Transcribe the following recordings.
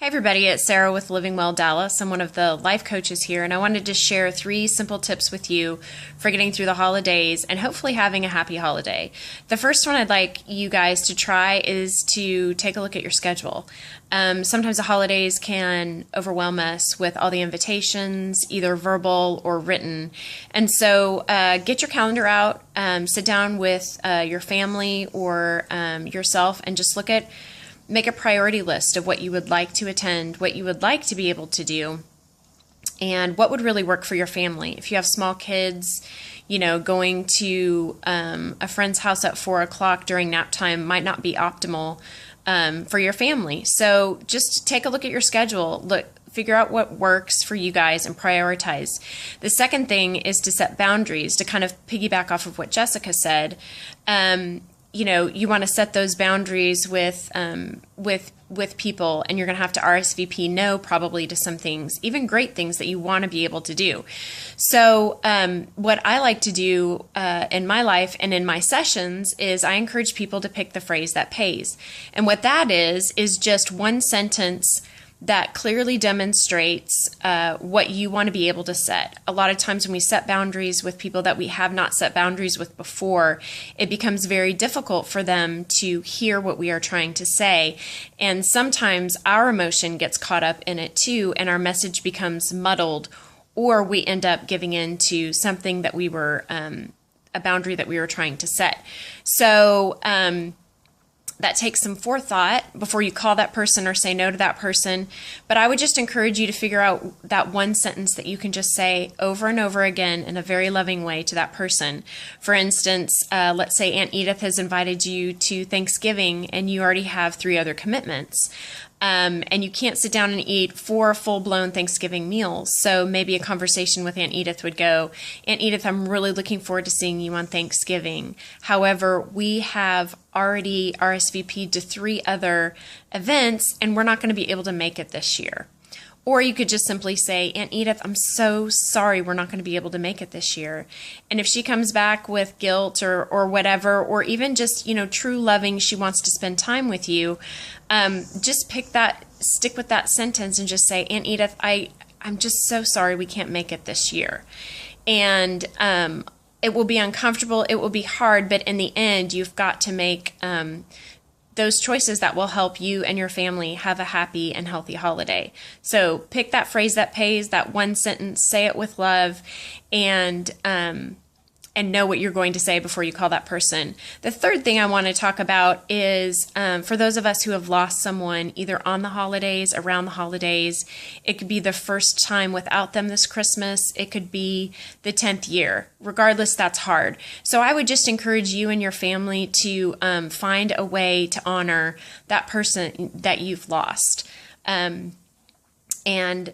Hey everybody, it's Sarah with Living Well Dallas. I'm one of the life coaches here, and I wanted to share 3 simple tips with you for getting through the holidays and hopefully having a happy holiday. The first one I'd like you guys to try is to take a look at your schedule. Sometimes the holidays can overwhelm us with all the invitations, either verbal or written. And so get your calendar out, sit down with your family or yourself and just make a priority list of what you would like to attend, what you would like to be able to do, and what would really work for your family. If you have small kids, going to a friend's house at 4 o'clock during nap time might not be optimal for your family. So just take a look at your schedule. Figure out what works for you guys and prioritize. The second thing is to set boundaries, to kind of piggyback off of what Jessica said. You want to set those boundaries with people, and you're going to have to RSVP no probably to some things, even great things that you want to be able to do. So what I like to do in my life and in my sessions is I encourage people to pick the phrase that pays. And what that is just one sentence that clearly demonstrates what you want to be able to set. A lot of times when we set boundaries with people that we have not set boundaries with before, it becomes very difficult for them to hear what we are trying to say. And sometimes our emotion gets caught up in it too, and our message becomes muddled, or we end up giving in to something that we were, a boundary that we were trying to set. So, that takes some forethought before you call that person or say no to that person. But I would just encourage you to figure out that one sentence that you can just say over and over again in a very loving way to that person. For instance, let's say Aunt Edith has invited you to Thanksgiving and you already have 3 other commitments. And you can't sit down and eat 4 full-blown Thanksgiving meals. So maybe a conversation with Aunt Edith would go, Aunt Edith, I'm really looking forward to seeing you on Thanksgiving. However, we have already RSVP'd to 3 other events, and we're not going to be able to make it this year. Or you could just simply say, Aunt Edith, I'm so sorry we're not going to be able to make it this year. And if she comes back with guilt or whatever, or even just, true loving, she wants to spend time with you, just stick with that sentence and just say, Aunt Edith, I'm just so sorry we can't make it this year. And it will be uncomfortable, it will be hard, but in the end, you've got to make those choices that will help you and your family have a happy and healthy holiday. So pick that phrase that pays, that one sentence, say it with love, and know what you're going to say before you call that person. The third thing I want to talk about is for those of us who have lost someone either on the holidays, around the holidays. It could be the first time without them this Christmas. It could be the 10th year. Regardless, that's hard. So I would just encourage you and your family to find a way to honor that person that you've lost. And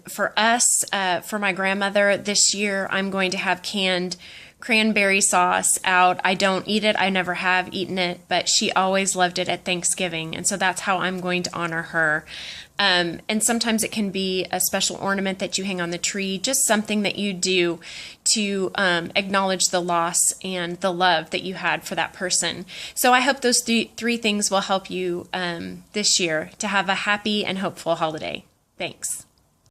for us, for my grandmother this year, I'm going to have canned cranberry sauce out. I don't eat it. I never have eaten it, but she always loved it at Thanksgiving. And so that's how I'm going to honor her. And sometimes it can be a special ornament that you hang on the tree, just something that you do to acknowledge the loss and the love that you had for that person. So I hope those 3 things will help you this year to have a happy and hopeful holiday. Thanks.